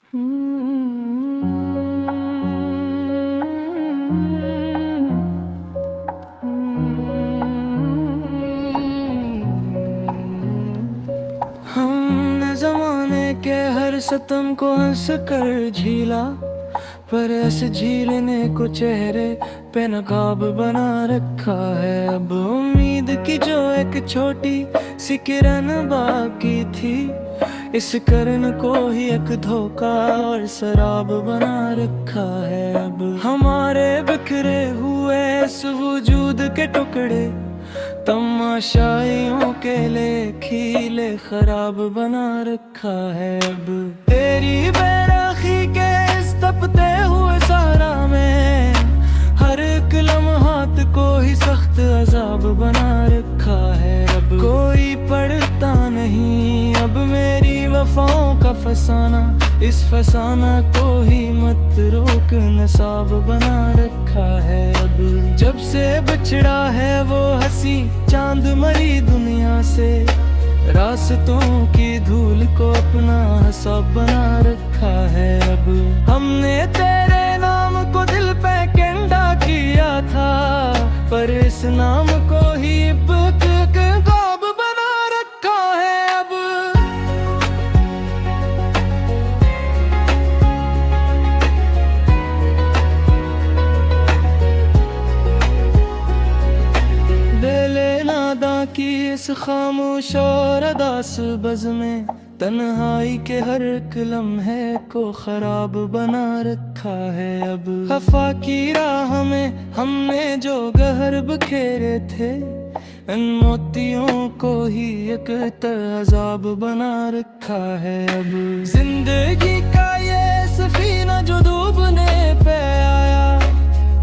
हमने जमाने के हर सितम को हंस कर झीला, पर ऐसे झीलने को चेहरे पे नकाब बना रखा है। अब उम्मीद की जो एक छोटी सी किरण बाकी थी, इस किरण को ही एक धोखा और शराब बना रखा है। अब हमारे बिखरे हुए इस वजूद के टुकड़े तमाशाइयों के लिए खिले खराब बना रखा है। अब तेरी बेराखी के इस तपते हुए सहारा में हर एक लम्हात को ही सख्त अजाब बना रखा है। अब कोई पढ़ता नहीं अब मेरी वफाओं का फसाना, इस फसाना को ही मत रोक नसाब बना रखा है। अब जब से बिछड़ा है वो हंसी चांद मरी दुनिया से, रास्तों की धूल को अपना हिसाब बना रखा है। अब हमने तेरे नाम को दिल पे कंधा किया था, पर इस नाम को ही गाब बना रखा है। अब दिले नादा की इस खामोश और अदास बज़ में तन्हाई के हर एक लम्हे को खराब बना रखा है। अब खफा की राह में हमने जो गहर बखेरे थे, इन मोतियों को ही एक तहज़ाब बना रखा है। अब जिंदगी का ये सफीना जो डूबने पे आया,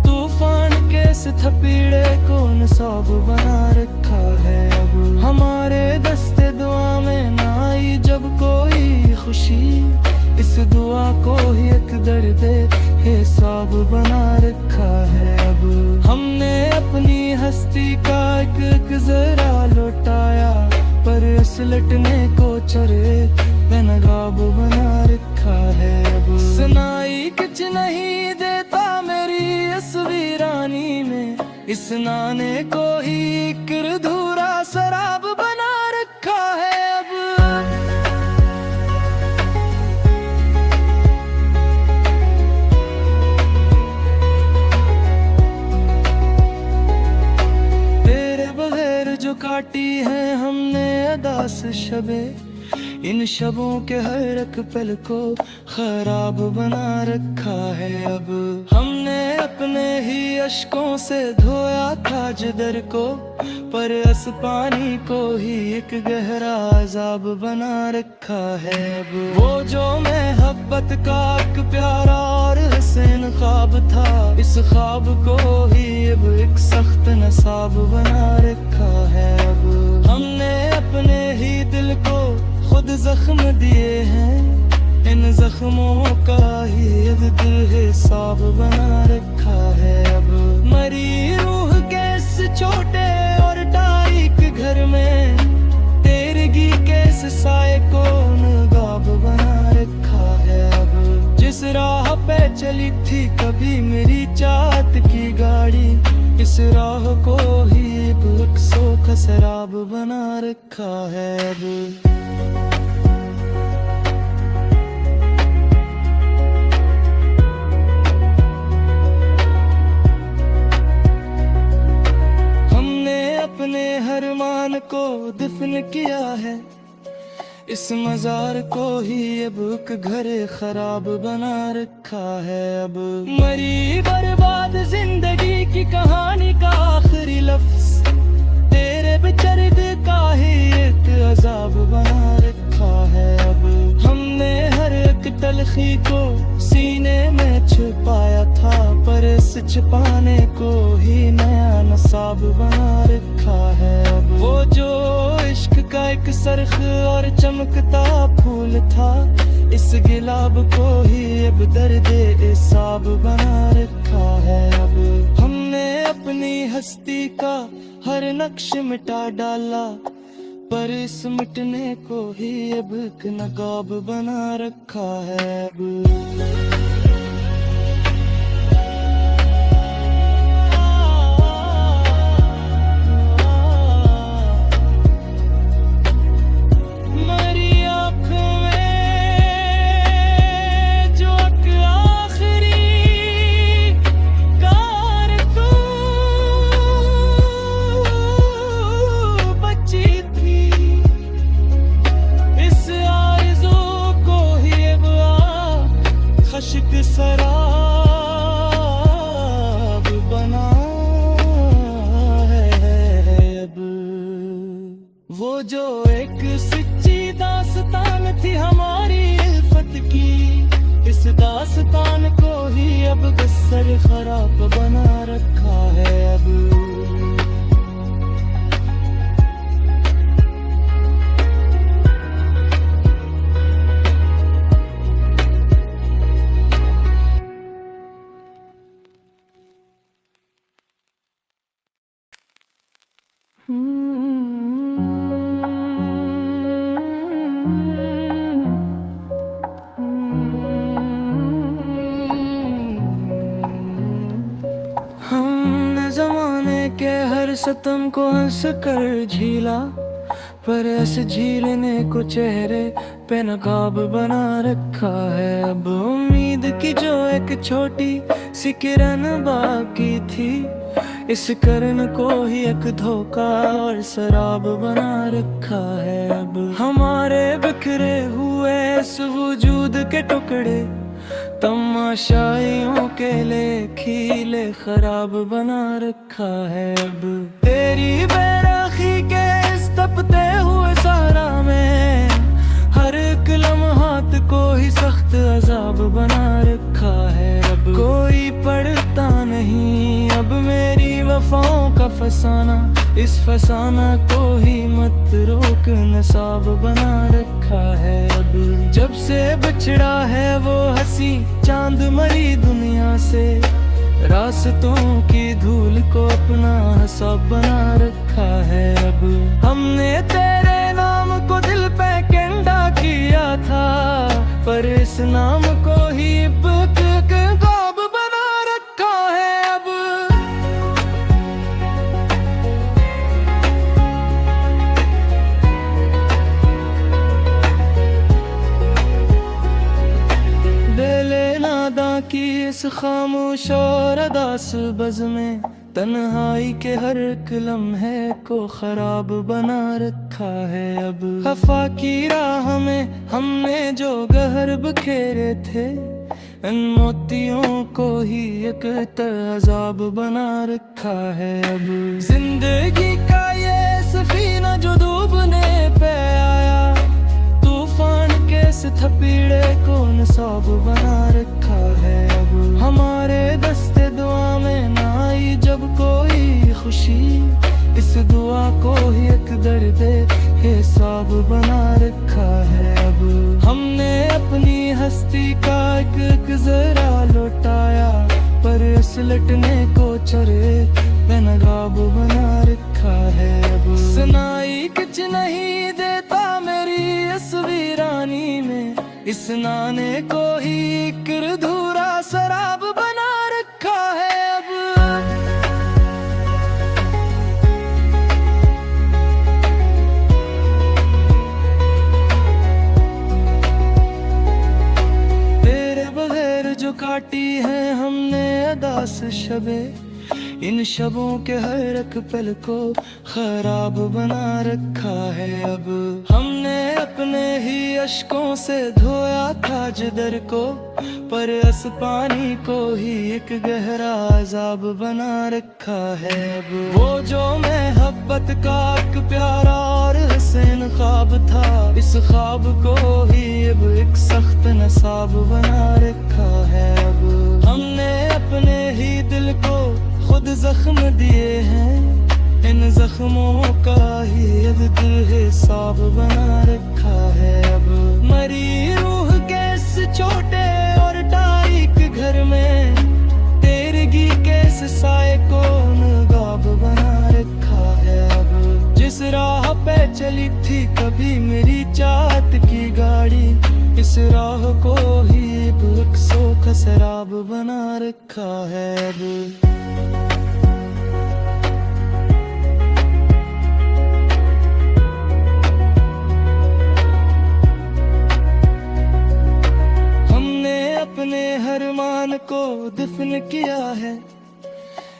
तूफान के इस थपीड़े को नसाब बना रखा है। अब हमारे दस्ते दुआ में ना आई जब कोई खुशी, इस दुआ को ही एक दर्द हिसाब बना रखा है। अब हमने अपनी हस्ती का एक जरा लौटाया, पर इस लटने को चरे बेनकाब बना रखा है। अब सुनाई कुछ नहीं देता मेरी इस वीरानी में, इस नाने को ही किरधूरा शराब बना रखा है। अब जो काटी है हमने अदास शबे, इन शबों के हर एक पल को खराब बना रखा है। अब हमने अपने ही अश्कों से धोया था जिदर को, पर इस पानी को ही एक गहरा अजाब बना रखा है। अब वो जो मोहब्बत का एक प्यारा और हसीन ख्वाब था, इस ख्वाब को ही अब एक सख्त नसाब बना रखा है। अब हमने अपने ही दिल को खुद जख्म दिए हैं, इन जख्मों का ही अब दिल हिसाब बना रखा है। अब मरी रूह के इस छोटे और तारीक घर में तेरगी के इस साए को नगाब बना रखा है। अब जिस राह पे चली थी कभी मेरी चाहत की गाड़ी, इस राह को ही एक सोख शराब बना रखा है। अब अपने हर मान को दफन किया है, इस मजार को ही अब एक घर खराब बना रखा है। अब मरी बर्बाद जिंदगी की कहानी का आखिरी लफ्ज तेरे बेदर्द का ही एक अजाब बना रखा है। अब हमने हर एक तलखी को सीने में छुपाया था, पर इस छुपाने को ही नया नसाब बना रखा है। अब वो जो इश्क का एक सरख और चमकता फूल था, इस गिलाब को ही अब दर्द हिसाब बना रखा है। अब हमने अपनी हस्ती का हर नक्श मिटा डाला, पर इस मिटने को ही अब एक नकाब बना रखा है अब। शराब बना है अब। वो जो एक सच्ची दास्तान थी हमारी इल्फत की, इस दास्तान को ही अब बसर खराब बना रखा है अब। हमने जमाने के हर सितम को हंस कर झीला, पर ऐसे झीलने को चेहरे पे नकाब बना रखा है अब। उम्मीद की जो एक छोटी सी किरण बाकी थी, इस करण को ही एक धोखा और शराब बना रखा है अब। हमारे बिखरे हुए इस वजूद के टुकड़े तमाशाइयों के लिए खीले खराब बना रखा है अब। तेरी बेराखी के इस तपते हुए सहारा में हर एक लम्हात को ही सख्त अजाब बना रखा है अब। कोई पढ़ता नहीं अब मेरी वफाओं का फसाना, इस फसाना को ही मत रोक नसाब बना रखा है अब। जब से बिछड़ा है वो हंसी चांद मरी दुनिया से, रास्तों की धूल को अपना हिसाब बना रखा है अब। हमने तेरे नाम को दिल पे कंडा किया था, पर इस नाम को ही गाब बना रखा है अब। की इस खामोश और अदास बज़ में तन्हाई के हर एक लम्हे को खराब बना रखा है अब। खफा की राह में हमने जो गहर बखेरे थे, इन मोतियों को ही एक तहज़ाब बना रखा है अब। जिंदगी का ये सफीना जो डूबने पे आया, तूफान के इस थपीड़े को नसाब बना रखा है अब। हमारे दस्ते दुआ में ना आई जब कोई खुशी, इस दुआ को ही एक दर्द हिसाब बना रखा है अब। हमने अपनी हस्ती का एक जरा लौटाया, पर इस लटने को चरे बेनकाब बना रखा है अब। सुनाई कुछ नहीं देता मेरी इस वीरानी में, इस नाने को ही एक अधूरा शराब बना रखा है अब। तेरे बगैर जो काटी है हमने अदास शबे, इन शबों के हर एक पल को खराब बना रखा है अब। हमने अपने ही अश्कों से धोया था जिदर को, पर इस पानी को ही एक गहरा अजाब बना रखा है अब। वो जो मोहब्बत का एक प्यारा और हसीन ख्वाब था, इस ख्वाब को ही अब एक सख्त नसाब बना रखा है अब। हमने अपने ही दिल को खुद जख्म दिए हैं, इन जख्मों का ही अब हिसाब बना रखा है अब। मरी रूह के इस छोटे और तारीक घर में तेरगी के इस साए को नगाब बना रखा है अब। जिस राह पे चली थी कभी मेरी चाहत की गाड़ी, इस राह को ही अब का शराब बना रखा है अब। अपने हर मान को दफन किया है,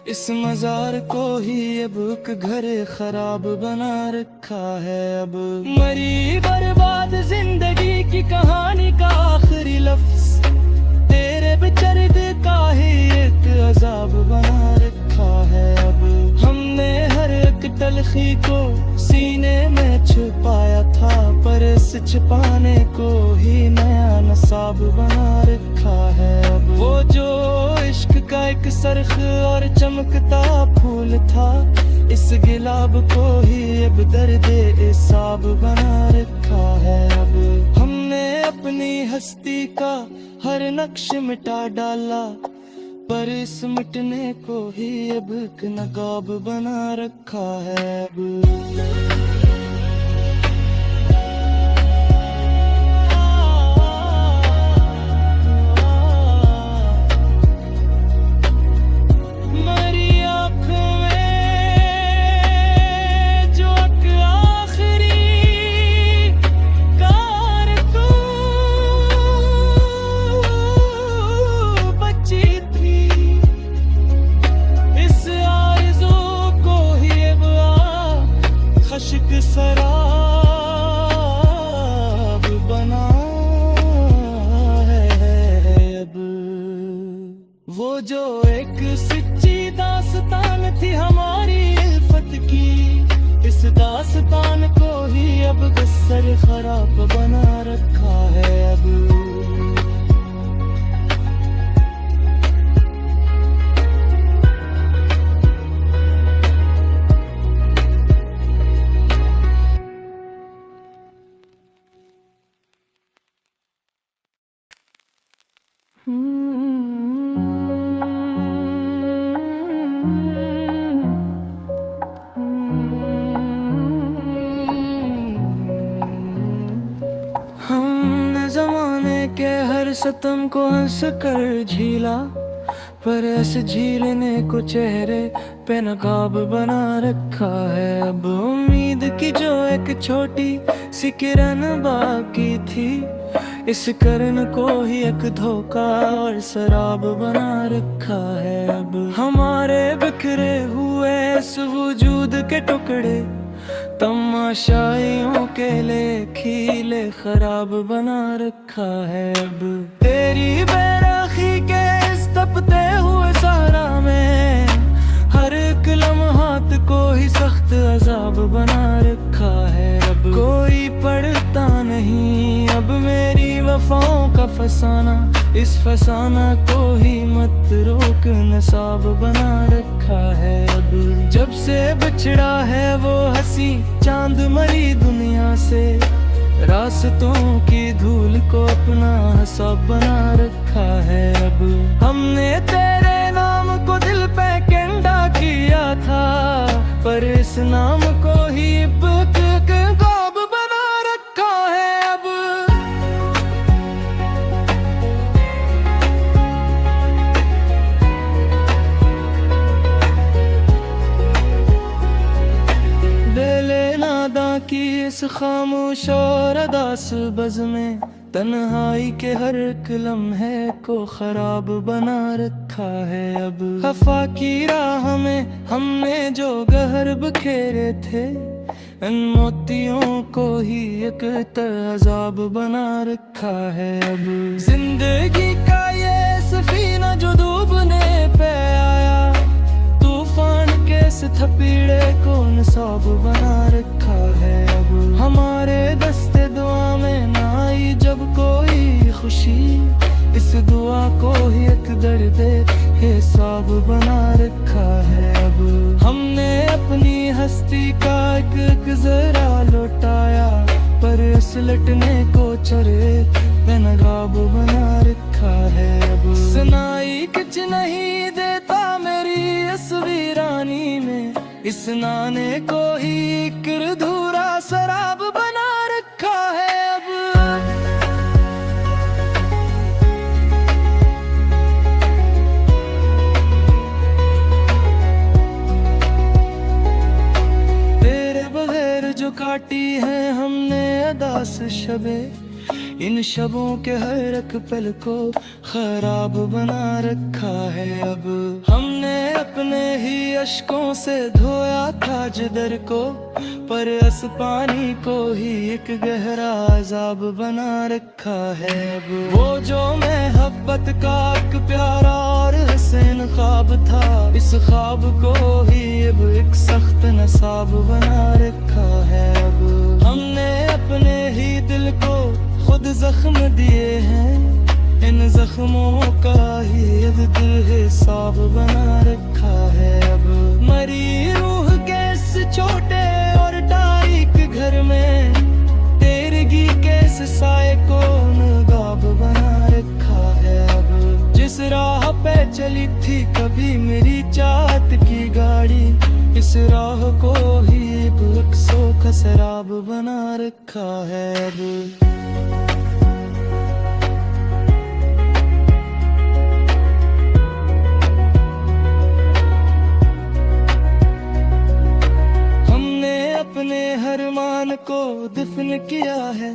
इस मजार को ही अब घर खराब बना रखा है अब। मरी बर्बाद जिंदगी की कहानी का आखिरी लफ्ज तेरे बेदर्द का ही एक अजाब बना रखा है अब। हमने हर एक तलखी को सीने में छुपाया था, पर इस छिपाने को ही नया नसाब बना रखा है अब। वो जो इश्क का एक सरख और चमकता फूल था, इस गिलाब को ही अब दर्द इसाब बना रखा है अब। हमने अपनी हस्ती का हर नक्श मिटा डाला, पर इस मिटने को ही अब एक नकाब बना रखा है अब। शराब बना है अब। वो जो एक सच्ची दास्तान थी हमारी इल्फत की, इस दास्तान को ही अब गस्सर खराब बना रखा है अब। हमने जमाने के हर सितम को हंस कर झीला, पर ऐसे झीलने को चेहरे पे नकाब बना रखा है अब। उम्मीद की जो एक छोटी सी किरण बाकी थी, इस करन को ही एक धोखा और शराब बना रखा है अब। हमारे बिखरे हुए इस वजूद के टुकड़े तमाशाइयों के लिए खीले खराब बना रखा है अब। तेरी बेराखी के इस तपते हुए सहारा में हर एक लम्हात को ही सख्त अजाब बना रखा है अब। कोई पढ़ता नहीं अब मेरी वफाओं का फसाना, इस फसाना को ही मत रोक नसाब बना रखा है अब। जब से बिछड़ा है वो हंसी चांद मरी दुनिया से, रास्तों की धूल को अपना हिसाब बना रखा है अब। हमने तेरे नाम को दिल पे कंडा किया था, पर इस नाम को ही गाब बना रखा है अब। की इस खामोश और अदास बज़ में तन्हाई के हर एक लम्हे को खराब बना रखा है अब। खफा की राह में हमने जो गहर बखेरे थे, इन मोतियों को ही एक तहज़ाब बना रखा है अब। जिंदगी का ये सफीना जो डूबने पे आया, तूफान के इस थपीड़े को निसाब बना रखा है अब। हमारे दस्ते दुआ में ना आई जब कोई खुशी, इस दुआ को ही एक दर्द हिसाब बना रखा है अब। हमने अपनी हस्ती का एक जरा लौटाया, पर इस लटने को चरे बेनकाब बना रखा है अब। सुनाई कुछ नहीं देता मेरी इस वीरानी में, इस नाने को ही एक अधूरा सरा शबे, इन शबों के हर एक पल को खराब बना रखा है। अब हमने अपने ही अश्कों से धोया था जिदर को, पर इस पानी को ही एक गहरा अजाब बना रखा है। अब वो जो मोहब्बत का एक प्यारा और हसीन ख्वाब था, इस ख्वाब को ही अब एक सख्त नसाब बना रखा है। अब हमने अपने ही दिल को खुद जख्म दिए हैं, इन जख्मों का ही अब दिल हिसाब बना रखा है। अब मरी रूह के इस छोटे और तारीक घर में, तेरगी के इस साए को नगाब बना रखा है। अब जिस राह पे चली थी कभी मेरी चाहत की गाड़ी, इस राह को ही अक्सों का शराब बना रखा है। अब अपने हर मान को दफन किया है,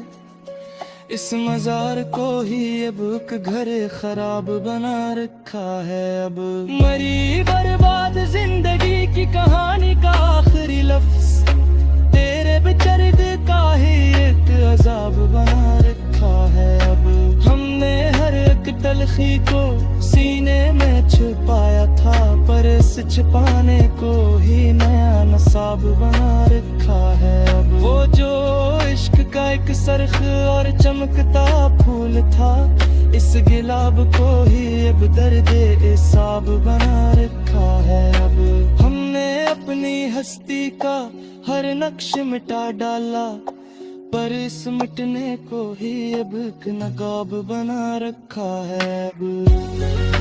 इस मजार को ही अब एक घर खराब बना रखा है। अब मरी बर्बाद जिंदगी की कहानी का आखिरी लफ्ज, तेरे बेदर्द का ही एक अजाब बना रखा है। अब हमने हर एक तलखी को सीने में छुपाया था, पर इस छिपाने को ही नया नसाब बना रखा है। अब वो जो इश्क का एक सरख और चमकता फूल था, इस गिलाब को ही अब दर्द इसाब बना रखा है। अब हमने अपनी हस्ती का हर नक्श मिटा डाला, पर इस मिटने को ही अब एक नकाब बना रखा है। अब